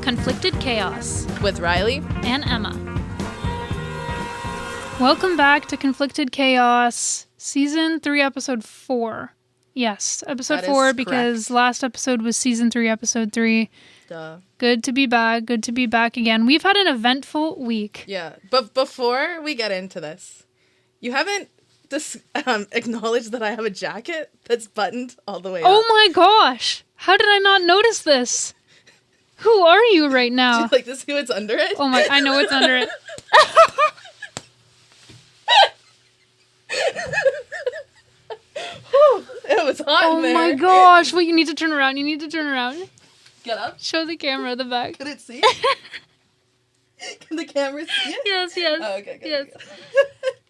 Conflicted Chaos with Rylee and Emma. Welcome back to Conflicted Chaos, Season 3, Episode 4. Yes, Episode 4 because last episode was Season 3, Episode 3. Duh. Good to be back. Good to be back again. We've had an eventful week. Yeah, but before we get into this, you haven't acknowledged that I have a jacket that's buttoned all the way up. Oh my gosh! How did I not notice this? Who are you right now? Do you like to see what's under it? Oh my, I know what's under it. It was hot in there. Oh my gosh. Wait, you need to turn around. You need to turn around. Get up. Show the camera the back. Can it see? Can the camera see it? Yes. Oh, okay, good. Yes.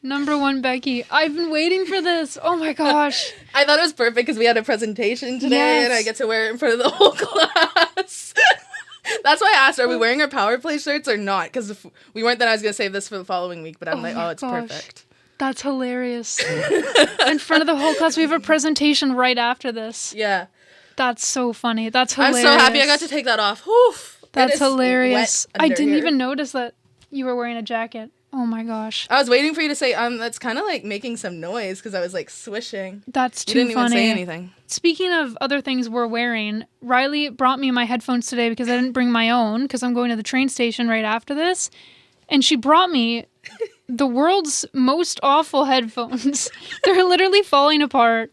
Number one, Becky. I've been waiting for this. Oh my gosh. I thought it was perfect because we had a presentation today and I get to wear it in front of the whole class. That's why I asked, are we wearing our power play shirts or not? Because if we weren't, then I was going to save this for the following week. But I'm like, it's perfect. That's hilarious. In front of the whole class, we have a presentation right after this. Yeah. That's so funny. That's hilarious. I'm so happy I got to take that off. Oof. That's hilarious. I didn't here. even notice that you were wearing a jacket. Oh my gosh. I was waiting for you to say, that's kind of like making some noise because I was like swishing. That's too funny. You didn't even say anything. Speaking of other things we're wearing, Rylee brought me my headphones today because I didn't bring my own because I'm going to the train station right after this. And she brought me the world's most awful headphones. They're literally falling apart.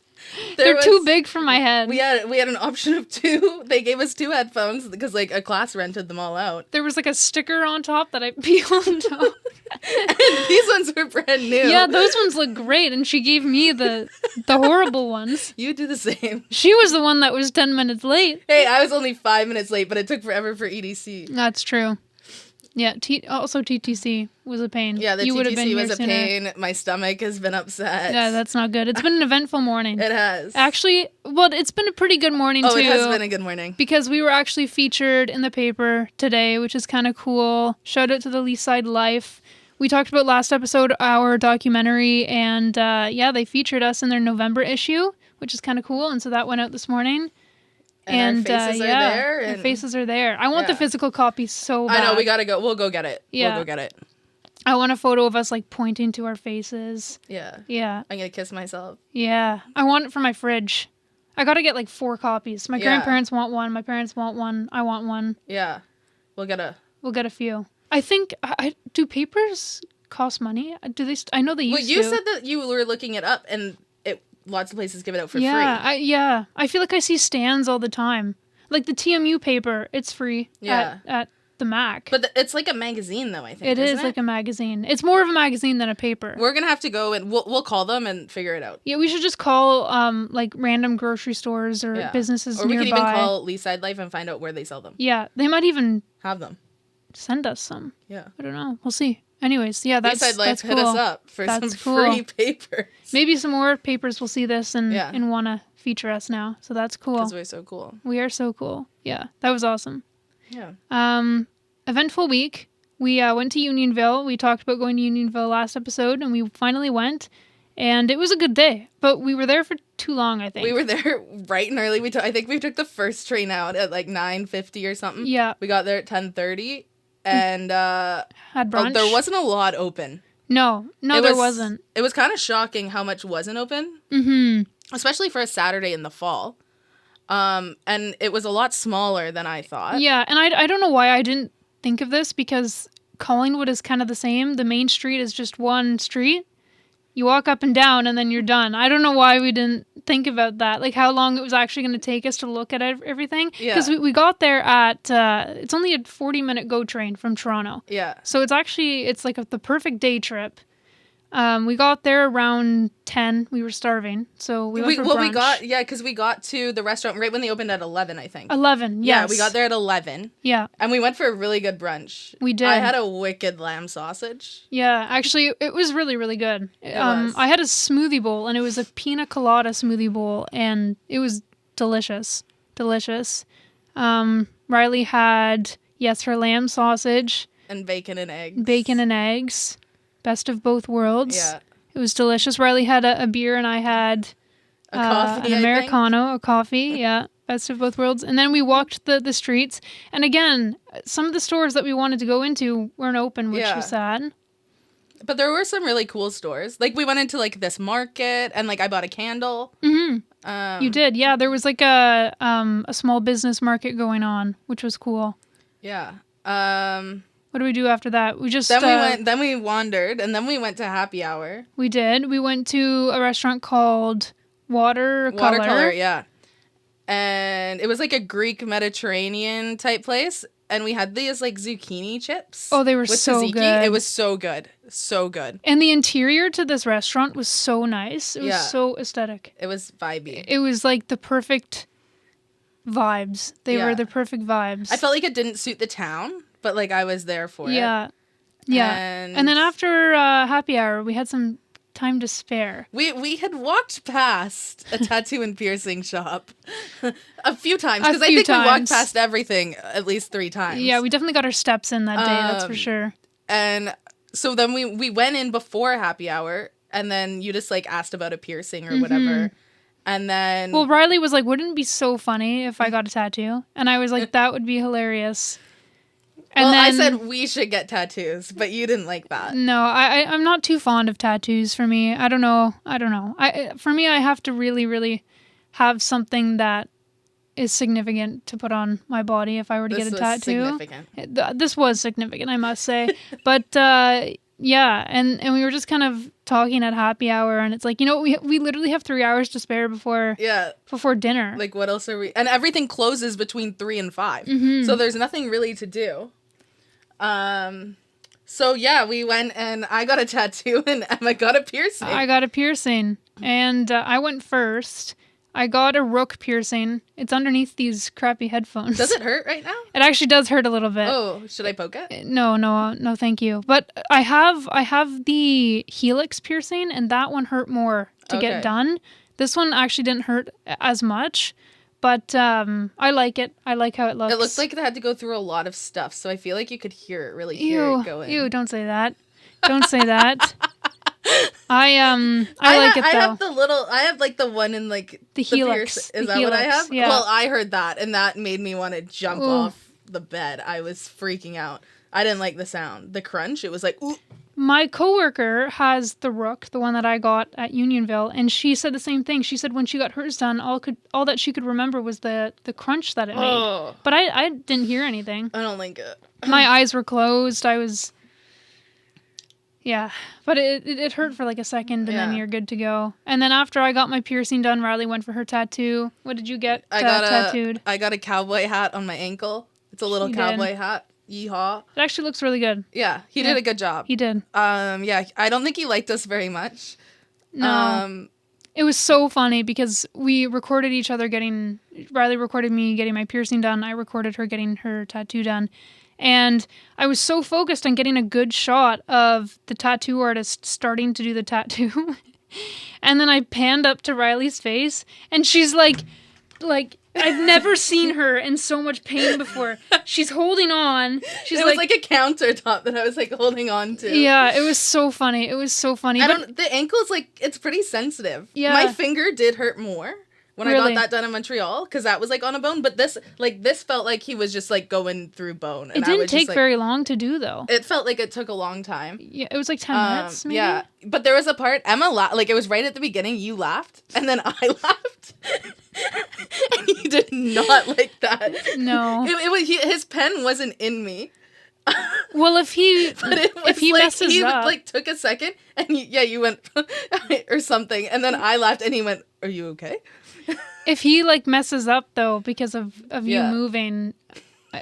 They're too big for my head. We had an option of 2. They gave us 2 headphones because like a class rented them all out. There was like a sticker on top that I peeled off. And these ones were brand new. Yeah, those ones look great, and she gave me the horrible ones. You do the same. She was the one that was 10 minutes late. Hey, I was only 5 minutes late, but it took forever for EDC. That's true. Yeah, also TTC was a pain. Yeah, the TTC was a pain. My stomach has been upset. Yeah, that's not good. It's been an eventful morning. It has. Actually, well, it's been a pretty good morning, too. Oh, it has been a good morning. Because we were actually featured in the paper today, which is kind of cool. Shout out to the Leaside Side Life. We talked about last episode, our documentary, and they featured us in their November issue, which is kind of cool. And so that went out this morning. And our faces are there. And faces are there. I want the physical copy so bad. I know, we gotta go. We'll go get it. Yeah. We'll go get it. I want a photo of us, like, pointing to our faces. Yeah. Yeah. I'm gonna kiss myself. Yeah. I want it for my fridge. I gotta get, like, 4 copies. My grandparents want one. My parents want one. I want one. Yeah. We'll get a few. I think, do papers cost money? Do they? I know they used to. Well, you said that you were looking it up, and lots of places give it out for free. I feel like I see stands all the time. Like the TMU paper, it's free at the Mac. But it's like a magazine, though, I think. It is like a magazine. It's more of a magazine than a paper. We're going to have to go and we'll call them and figure it out. Yeah, we should just call like random grocery stores or businesses nearby. Or we could even call Leaside Side Life and find out where they sell them. Yeah, they might even have them. Send us some. Yeah. I don't know. We'll see. Anyways, yeah, that's Leaside Life, cool. hit us up for some free papers. Maybe some more papers will see this and want to feature us now. So that's cool. Because we're so cool. We are so cool. Yeah, that was awesome. Yeah. Eventful week. We went to Unionville. We talked about going to Unionville last episode, and we finally went. And it was a good day, but we were there for too long, I think. We were there bright and early. I think we took the first train out at like 9:50 or something. Yeah. We got there at 10:30. And had brunch. There wasn't a lot open. No, there wasn't. It was kind of shocking how much wasn't open. Mm-hmm. Especially for a Saturday in the fall. And it was a lot smaller than I thought. Yeah, and I don't know why I didn't think of this because Collingwood is kind of the same. The main street is just one street. You walk up and down and then you're done. I don't know why we didn't think about that. Like how long it was actually going to take us to look at everything. Because we got there at, it's only a 40-minute GO train from Toronto. Yeah. So it's like the perfect day trip. We got there around 10. We were starving, so we went for brunch. Because we got to the restaurant right when they opened at 11, I think. 11, yes. Yeah, we got there at 11. Yeah. And we went for a really good brunch. We did. I had a wicked lamb sausage. Yeah, actually, it was really, really good. It was. I had a smoothie bowl, and it was a pina colada smoothie bowl, and it was delicious. Delicious. Rylee had, her lamb sausage. And bacon and eggs. Bacon and eggs. Best of both worlds. Yeah. It was delicious. Rylee had a beer and I had a coffee, an Americano, a coffee. Yeah. best of both worlds. And then we walked the streets. And again, some of the stores that we wanted to go into weren't open, which was sad. But there were some really cool stores. Like, we went into, like, this market, and, like, I bought a candle. Mm-hmm. You did, yeah. There was, like, a small business market going on, which was cool. Yeah. What did we do after that? We just... Then we wandered, and then we went to happy hour. We did. We went to a restaurant called Watercolor, yeah. And it was, like, a Greek Mediterranean type place. And we had these, like, zucchini chips. Oh, they were so tzatziki. good. It was so good. So good. And the interior to this restaurant was so nice. It was so aesthetic. It was vibey. It was, like, the perfect vibes. They were the perfect vibes. I felt like it didn't suit the town, but, like, I was there for it. Yeah. And then after happy hour, we had some time to spare. We had walked past a tattoo and piercing shop a few times, because I think we walked past everything at least 3 times. Yeah, we definitely got our steps in that day, that's for sure. And so then we went in before happy hour, and then you just, like, asked about a piercing or whatever. And then... Well, Rylee was like, wouldn't it be so funny if I got a tattoo? And I was like, that would be hilarious. And then, I said we should get tattoos, but you didn't like that. No, I'm not too fond of tattoos for me. I don't know. For me, I have to really, really have something that is significant to put on my body if I were to get a tattoo. This was significant, I must say. But yeah, and we were just kind of talking at happy hour, and it's like, we literally have 3 hours to spare before dinner. Like, what else are we... And everything closes between 3 and 5. So there's nothing really to do. So yeah, we went, and I got a tattoo, and Emma got a piercing. I got a piercing, and I went first. I got a rook piercing. It's underneath these crappy headphones. Does it hurt right now? It actually does hurt a little bit. Oh, should I poke it? No, thank you. But I have the helix piercing, and that one hurt more to get done. This one actually didn't hurt as much. But I like it. I like how it looks. It looks like it had to go through a lot of stuff, so I feel like you could hear it going. Ew, don't say that. Don't say that. I like it though. I have like the one in like the helix. Is that what I have? Yeah. Well, I heard that, and that made me want to jump off the bed. I was freaking out. I didn't like the sound. The crunch, it was like, ooh. My coworker has the rook, the one that I got at Unionville, and she said the same thing. She said when she got hers done, all that she could remember was the crunch that it made. But I didn't hear anything. I don't like it. My eyes were closed. Yeah, but it hurt for like a second, and then you're good to go. And then after I got my piercing done, Rylee went for her tattoo. What did you get tattooed? I got a cowboy hat on my ankle. It's a little cowboy hat. Yeehaw. It actually looks really good. Yeah, he did a good job. He did. Yeah, I don't think he liked us very much. No. It was so funny because we recorded each other Rylee recorded me getting my piercing done. I recorded her getting her tattoo done. And I was so focused on getting a good shot of the tattoo artist starting to do the tattoo. And then I panned up to Rylee's face, and she's like, I've never seen her in so much pain before. She's holding on. It was like a countertop that I was like holding on to. Yeah, it was so funny. The ankle's like, it's pretty sensitive. Yeah. My finger did hurt more when I got that done in Montreal, because that was like on a bone. But this felt like he was just like going through bone. And it didn't take very long to do though. It felt like it took a long time. Yeah, it was like 10 minutes maybe. Yeah, but there was a part, Emma it was right at the beginning, you laughed, and then I laughed. And you did not like that. No. It was his pen wasn't in me. Well, if he messes up, like took a second, and you went or something, and then I laughed, and he went, "Are you okay?" If he like messes up though because of you moving,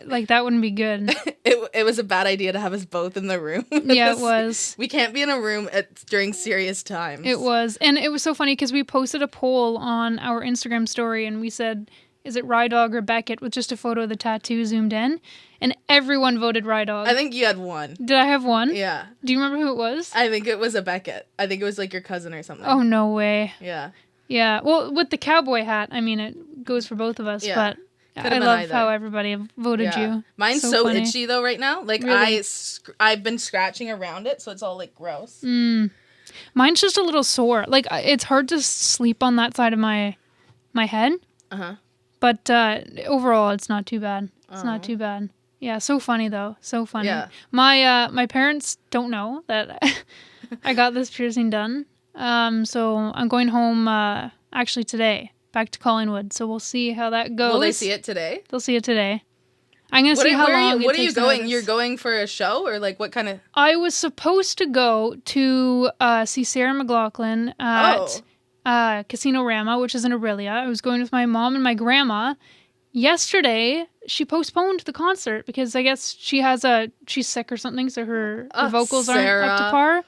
like that wouldn't be good. It was a bad idea to have us both in the room. Yeah, it was. We can't be in a room during serious times. It was, and it was so funny because we posted a poll on our Instagram story, and we said, "Is it Rye Dog or Beckett?" with just a photo of the tattoo zoomed in, and everyone voted Rye Dog. I think you had one. Did I have one? Yeah. Do you remember who it was? I think it was a Beckett. I think it was like your cousin or something. Oh, no way. Yeah. Yeah. Well, with the cowboy hat, I mean, it goes for both of us, but I love how everybody voted you. Mine's so itchy though right now. Like really? I've been scratching around it, so it's all like gross. Mine's just a little sore. Like it's hard to sleep on that side of my head. Uh-huh. But overall, it's not too bad. It's not Oh. too bad. Yeah, so funny though. So funny. Yeah. My parents don't know that I got this piercing done. So I'm going home actually today, back to Collingwood. So we'll see how that goes. Will they see it today? They'll see it today. I'm gonna see how long. What are you going? Notice. You're going for a show or like what kind of? I was supposed to go to see Sarah McLachlan at Casino Rama, which is in Aurelia. I was going with my mom and my grandma. Yesterday, she postponed the concert because I guess she's sick or something, so her vocals aren't up to par.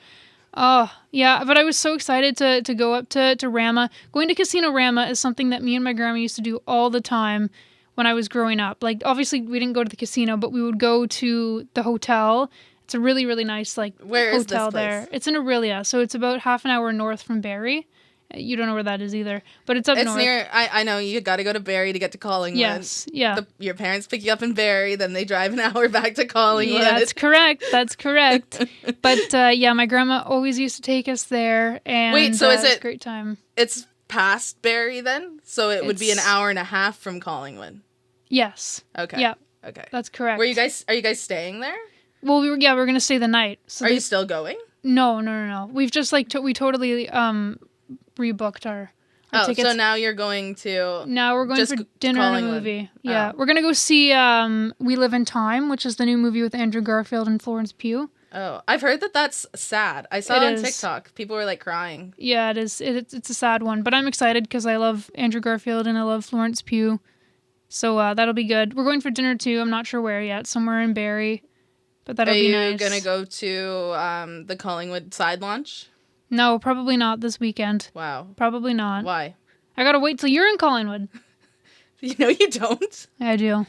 Oh, yeah, but I was so excited to go up to Rama. Going to Casino Rama is something that me and my grandma used to do all the time when I was growing up. Like, obviously, we didn't go to the casino, but we would go to the hotel. It's a really, really nice, Where hotel is this place? there. It's in Aurelia, so it's about half an hour north from Barrie. You don't know where that is either, but it's up north. It's near. I know you got to go to Barrie to get to Collingwood. Yes, yeah. Your parents pick you up in Barrie, then they drive an hour back to Collingwood. Yeah, that's correct. That's correct. But yeah, my grandma always used to take us there, and wait, so is it's it a great time? It's past Barrie then, so it would be an hour and a half from Collingwood. Yes. Okay. Yeah. Okay. That's correct. Are you guys staying there? Well, we're gonna stay the night. So are you still going? No. We've just we totally rebooked our tickets. So now you're going to... Now we're going for dinner and a movie. Yeah. We're going to go see We Live in Time, which is the new movie with Andrew Garfield and Florence Pugh. Oh, I've heard that that's sad. I saw it on TikTok. People were crying. Yeah, it is. It's a sad one, but I'm excited because I love Andrew Garfield and I love Florence Pugh. So that'll be good. We're going for dinner too. I'm not sure where yet. Somewhere in Barrie. But that'll be nice. Are you going to go to the Collingwood side launch? No, probably not this weekend. Wow. Probably not. Why? I gotta wait till you're in Collingwood. You don't. I do.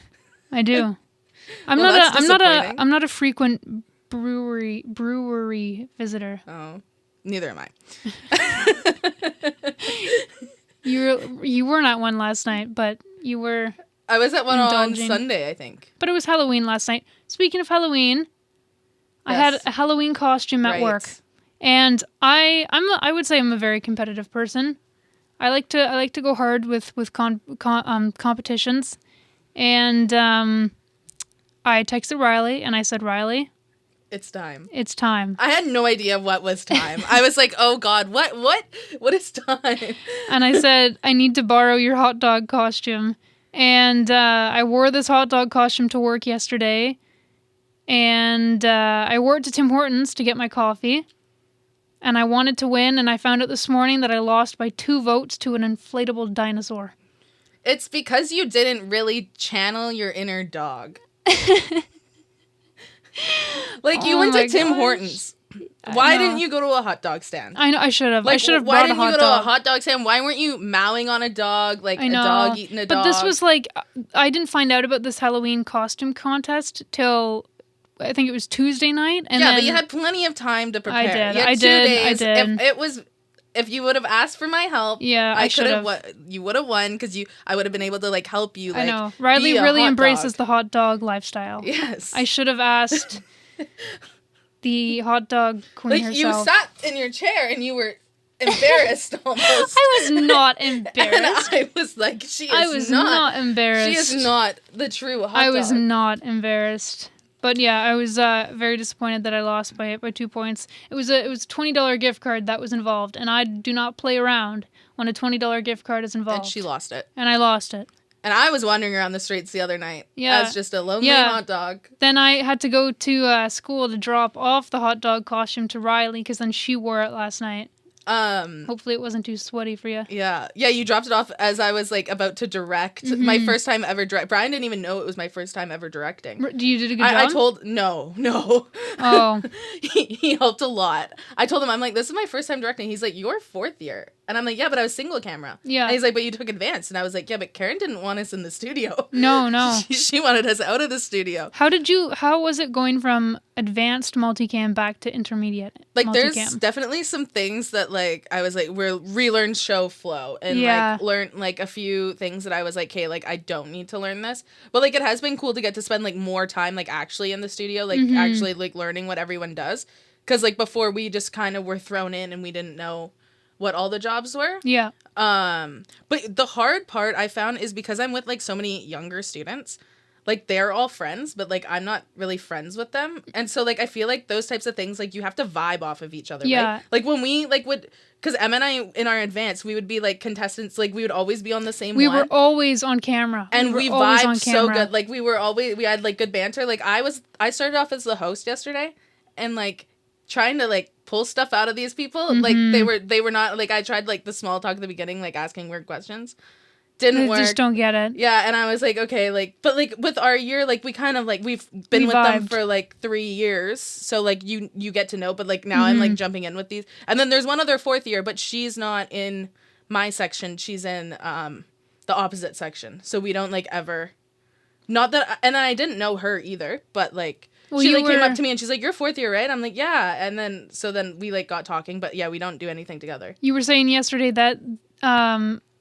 I'm not a frequent brewery visitor. Oh, neither am I. You weren't at one last night, but you were. I was at one indulging. on Sunday, I think. But it was Halloween last night. Speaking of Halloween, yes. I had a Halloween costume at work. And I would say I'm a very competitive person. I like to go hard with competitions, and I texted Rylee and I said, Rylee, it's time. It's time. I had no idea what was time. I was like, oh God, what is time? And I said, I need to borrow your hot dog costume, and I wore this hot dog costume to work yesterday, and I wore it to Tim Hortons to get my coffee. And I wanted to win, and I found out this morning that I lost by 2 votes to an inflatable dinosaur. It's because you didn't really channel your inner dog. You went to Tim Hortons. Why didn't you go to a hot dog stand? I know, I should have. I should have brought a hot dog. Why didn't you go to a hot dog stand? Why weren't you mowing on a dog, a dog eating a But dog? this was I didn't find out about this Halloween costume contest till... I think it was Tuesday night. And but you had plenty of time to prepare. I did. You had 2 days. I did. If you would have asked for my help, I should have. You would have won because I would have been able to help you. I know. Rylee really embraces the hot dog lifestyle. Yes. I should have asked the hot dog queen herself. You sat in your chair and you were embarrassed almost. I was not embarrassed. And I was like, she is I was not embarrassed. She is not the true hot dog. I was not embarrassed. But yeah, I was very disappointed that I lost by 2 points. It was a $20 gift card that was involved, and I do not play around when a $20 gift card is involved. And she lost it. And I lost it. And I was wandering around the streets the other night as just a lonely hot dog. Then I had to go to school to drop off the hot dog costume to Rylee because then she wore it last night. Hopefully it wasn't too sweaty for you. Yeah, you dropped it off as I was about to direct. My first time ever direct. Brian didn't even know it was my first time ever directing. You did a good job? I told no. Oh. he helped a lot. I told him, I'm like, this is my first time directing. He's like, you're 4th year. And I'm like, yeah, but I was single camera. Yeah. And he's like, but you took advanced. And I was like, yeah, but Karen didn't want us in the studio. No. She wanted us out of the studio. How was it going from advanced multicam back to intermediate multicam? There's definitely some things that I was we're relearn show flow and learn a few things that I was like, hey, I don't need to learn this. But it has been cool to get to spend more time actually in the studio, actually learning what everyone does. Because before we just kind of were thrown in and we didn't know what all the jobs were. Yeah. But the hard part I found is because I'm with like so many younger students, like they're all friends, but like I'm not really friends with them. And so like I feel like those types of things, like you have to vibe off of each other, right? Like when we like would, because Emma and I in our advance, we would be like contestants, like we would always be on the same We one. were always on camera. And we vibed so good. Like we had like good banter. Like I started off as the host yesterday and like trying to like pull stuff out of these people. Like they were not like, I tried like the small talk at the beginning, like asking weird questions. Didn't work. Just don't get it. Yeah, and I was like, okay, like, but like with our year, like we kind of like we've been with them for like 3 years, so like you get to know. But like now I'm like jumping in with these, and then there's one other fourth year, but she's not in my section. She's in the opposite section, so we don't like ever. Not that, and then I didn't know her either, but like she like came up to me and she's like, "You're fourth year, right?" I'm like, "Yeah," and then we like got talking, but yeah, we don't do anything together. You were saying yesterday that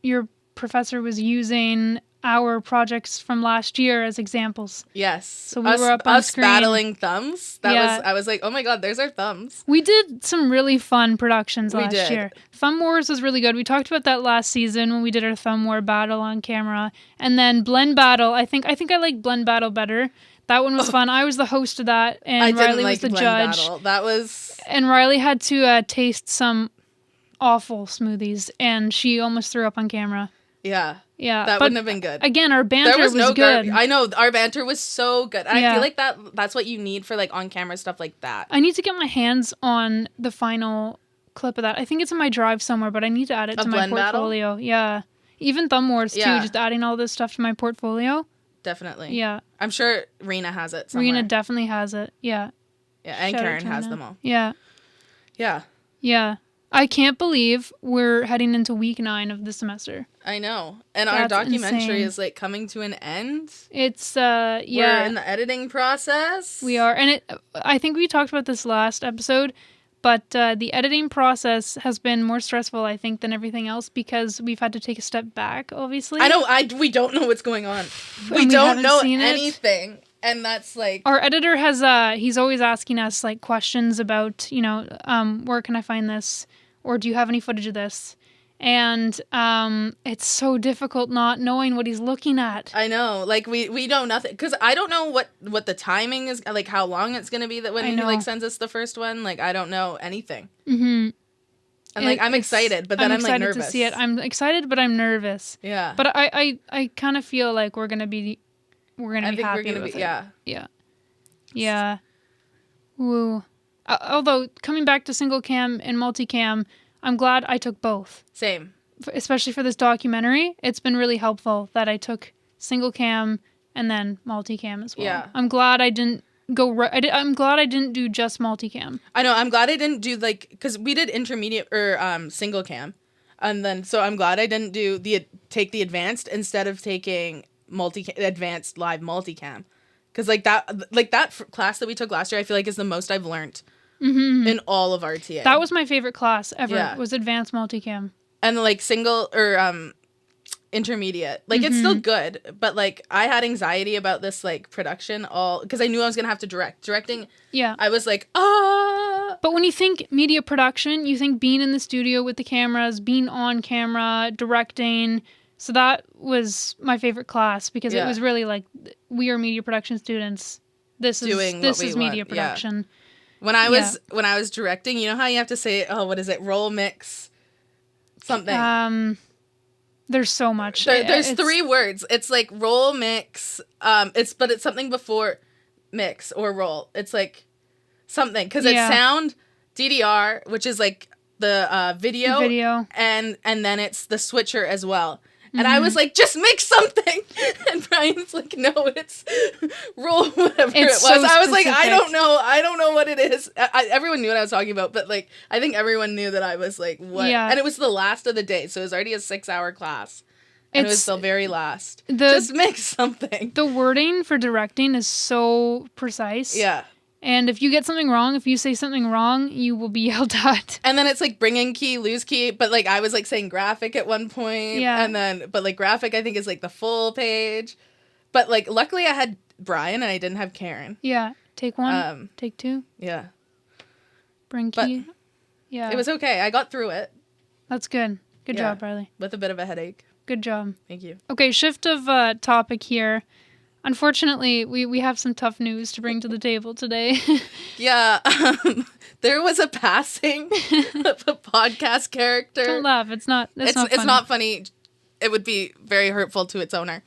your professor was using our projects from last year as examples. Yes. So we were up on screen. Battling thumbs. I was like, oh my God, there's our thumbs. We did some really fun productions last year. Thumb Wars was really good. We talked about that last season when we did our Thumb War battle on camera. And then Blend Battle, I think I like Blend Battle better. That one was fun. I was the host of that, and Rylee was the judge. Battle. That was... And Rylee had to taste some awful smoothies, and she almost threw up on camera. Yeah. Yeah. That wouldn't have been good. Again, our banter was good. I know, our banter was so good. And I feel like that's what you need for like on camera stuff like that. I need to get my hands on the final clip of that. I think it's in my drive somewhere, but I need to add it to my portfolio. Battle? Yeah. Even Thumb Wars too, just adding all this stuff to my portfolio. Definitely. Yeah. I'm sure Rena has it somewhere. Rena definitely has it. Yeah. Yeah, and Karen has them all. Yeah. Yeah. Yeah. I can't believe we're heading into week 9 of the semester. I know. And our documentary is like coming to an end. It's We're in the editing process. We are. And I think we talked about this last episode, but the editing process has been more stressful, I think, than everything else because we've had to take a step back, obviously. I know. We don't know what's going on. We don't know anything. And that's like... Our editor has, he's always asking us like questions about, where can I find this? Or do you have any footage of this? And it's so difficult not knowing what he's looking at. I know. Like, we know nothing. Because I don't know what the timing is, like, how long it's going to be that when he, like, sends us the first one. Like, I don't know anything. Mm-hmm. And, like, I'm excited, but then I'm like, nervous. To see it. I'm excited, but I'm nervous. Yeah. But I kind of feel like we're going to be happy with it. Yeah. Yeah. Yeah. Woo. Although, coming back to single cam and multicam, I'm glad I took both. Same. Especially for this documentary. It's been really helpful that I took single cam and then multicam as well. Yeah. I'm glad I didn't I'm glad I didn't do just multicam. I know. I'm glad I didn't do, like, because we did intermediate or single cam. And then, so I'm glad I didn't take the advanced instead of taking advanced live multicam. Because, that class that we took last year, I feel like is the most I've learned. Mm-hmm. In all of RTA. That was my favorite class ever, was advanced multicam. And like single or intermediate. Like it's still good, but like I had anxiety about this like production because I knew I was going to have to directing. Yeah. I was like, But when you think media production, you think being in the studio with the cameras, being on camera, directing. So that was my favorite class because it was really like we are media production students. This is media production. Yeah. When I was directing, you know how you have to say, what is it? Roll, mix, something. There's so much. There's 3 words. It's like roll, mix. It's something before mix or roll. It's like something because it's sound, DDR, which is like the video, and then it's the switcher as well. And I was like, just make something. And Brian's like, no, it's roll whatever it was. So I was like, I don't know what it is. Everyone knew what I was talking about, but like, I think everyone knew that I was like, what? Yeah. And it was the last of the day, so it was already a 6-hour class. And it was the very last. Just make something. The wording for directing is so precise. Yeah. And if you get something wrong, if you say something wrong, you will be yelled at. And then it's like bring in key, lose key. But like I was like saying graphic at one point. Yeah. And then, but like graphic I think is like the full page. But like luckily I had Brian and I didn't have Karen. Yeah. Take 1. Take 2. Yeah. Bring key. But it was okay. I got through it. That's good. Good Yeah. job, Rylee. With a bit of a headache. Good job. Thank you. Okay, shift of topic here. Unfortunately, we have some tough news to bring to the table today. Yeah, there was a passing of a podcast character. Don't laugh. It's not funny. It's not funny. It would be very hurtful to its owner,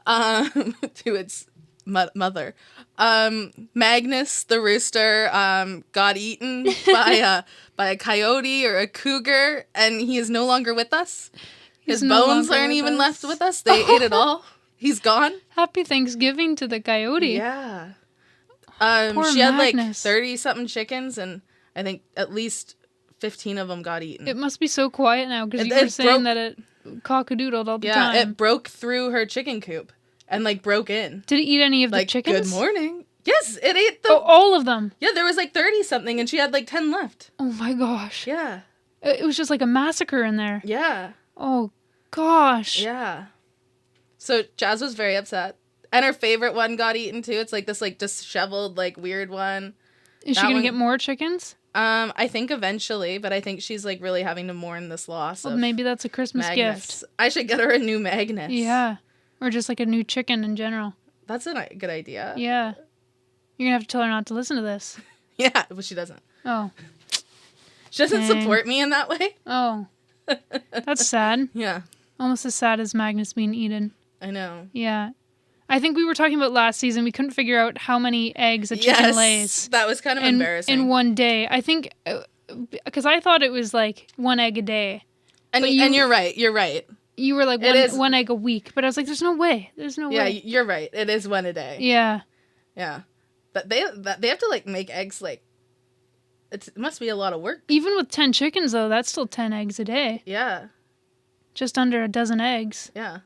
to its mother. Magnus the rooster got eaten by a coyote or a cougar, and he is no longer with us. His no bones longer aren't with even us. left with us. They ate it all. He's gone. Happy Thanksgiving to the coyote. Yeah. Poor She had like Magnus. 30-something chickens, and I think at least 15 of them got eaten. It must be so quiet now because you It were saying broke- that it cockadoodled all the yeah, time. it broke through her chicken coop and like broke in. Did it eat any of the Like, chickens? good morning. Yes, it ate the... Oh, all of them. Yeah, there was like 30-something, and she had like 10 left. Oh my gosh. Yeah. It was just like a massacre in there. Yeah. Oh gosh. Yeah. So Jazz was very upset. And her favorite one got eaten too. It's like this like disheveled, like weird one. Is she That gonna one- get more chickens? I think eventually, but I think she's like really having to mourn this loss Well, of maybe that's a Christmas Magnus. gift. I should get her a new Magnus. Yeah. Or just like a new chicken in general. That's a good idea. Yeah. You're gonna have to tell her not to listen to this. Yeah, but she doesn't. Oh. She doesn't Dang. support me in that way. Oh. That's sad. Yeah, Almost as sad as Magnus being eaten. I know. Yeah. I think we were talking about last season. We couldn't figure out how many eggs a chicken lays That was kind of embarrassing. in one day. I think, because I thought it was like one egg a day. and but you- and you're right. You're right. You were like It is. one egg a week. But I was like, there's no way. There's no Yeah, way. you're right. It is one a day. Yeah. Yeah, but they have to like make eggs like. It must be a lot of work. Even with 10 chickens, though, that's still 10 eggs a day. Yeah, Just under a dozen eggs. yeah.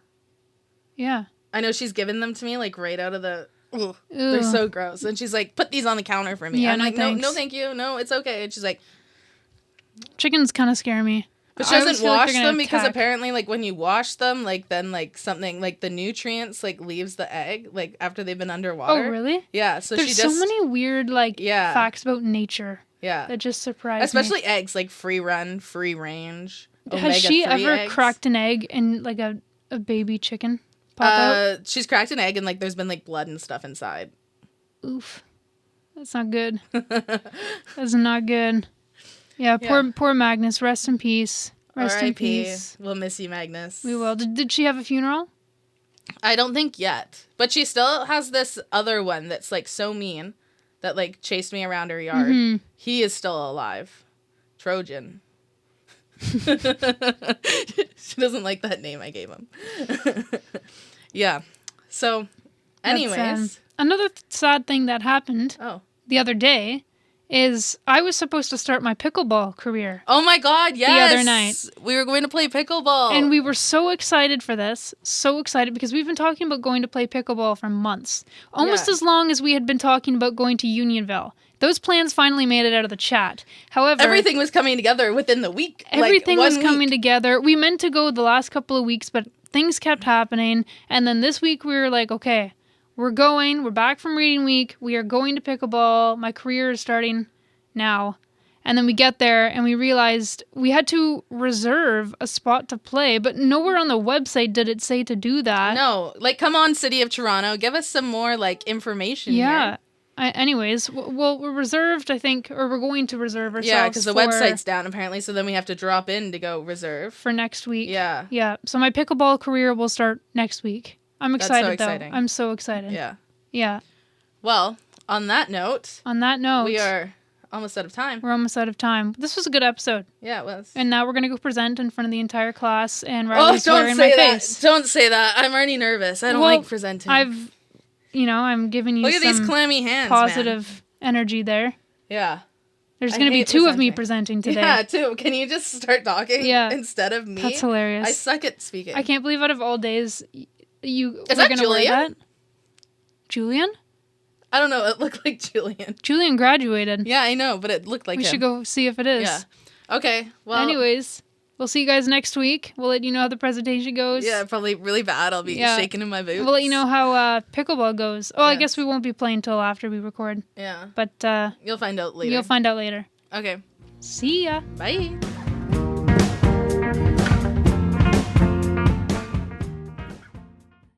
Yeah. I know she's given them to me like right out of the. Ugh, Ew. they're so gross, and she's like, "Put these on the counter for me." Yeah, I'm no like, thanks. no, thank you, no, it's okay. And she's like, Chickens kind of scare me. but she I always doesn't feel like wash they're gonna them because attack. apparently, like when you wash them, like then like something like the nutrients like leaves the egg like after they've been Oh, underwater. really? Yeah, so There's she just so many weird, like, Yeah. facts about nature yeah, that just surprise me. especially eggs like free run, free range. Has she omega-3 ever eggs. cracked an egg and, like, a baby chicken pop out? She's cracked an egg and like there's been like blood and stuff inside. Oof. That's not good. That's not good. Yeah, poor Magnus. Rest in peace. Rest in R.I.P. peace. We'll miss you, Magnus. We will. Did she have a funeral? I don't think yet, but she still has this other one that's like so mean that like chased me around her yard. Mhm. He is still alive. Trojan. She doesn't like that name I gave him. Yeah. So, anyways. That's, another sad thing that happened Oh. the other day is I was supposed to start my pickleball career. Oh my God, yes. other night. We were going to play pickleball. And we were so excited for this. So excited because we've been talking about going to play pickleball for months. Almost Yeah. as long as we had been talking about going to Unionville. Those plans finally made it out of the chat. However, everything was coming together within the week. everything like, was one coming week. together. We meant to go the last couple of weeks, but things kept happening. And then this week we were like, okay, we're going. We're back from reading week. We are going to pickleball. My career is starting now. And then we get there and we realized we had to reserve a spot to play, but nowhere on the website did it say to do that. No, like, come on, City of Toronto, give us some more like information. Yeah. here. Anyways, well, we're reserved, I think, or we're going to reserve ourselves. Yeah, because the website's down apparently, so then we have to drop in to go reserve. for next week. Yeah. Yeah. So my pickleball career will start next week. I'm That's excited so exciting. though. I'm so excited. Yeah. Yeah. Well, on that note, On that note, we are almost out of time. we're almost out of time. This was a good episode. Yeah, it was. And now we're going to go present in front of the entire class and Oh, Riley's don't wearing my say that. face. Don't say that. I'm already nervous. I don't Well, like presenting. I'm giving you Look at some these clammy hands, positive energy there. Yeah. There's I going to be hate two of me presenting. presenting today. Yeah, too. Can you just start talking Yeah. instead of me? That's hilarious. I suck at speaking. I can't believe out of all days you Is were that going to wear Julian? that. Julian? I don't know. It looked like Julian. Julian graduated. Yeah, I know, but it looked like We him. should go see if it is. Yeah. Okay. Well. Anyways, we'll see you guys next week. We'll let you know how the presentation goes. Yeah, probably really bad. I'll be Yeah. shaking in my boots. We'll let you know how pickleball goes. Oh, I Yes. guess we won't be playing till after we record. Yeah. But You'll find out later. you'll find out later. Okay. See ya. Bye.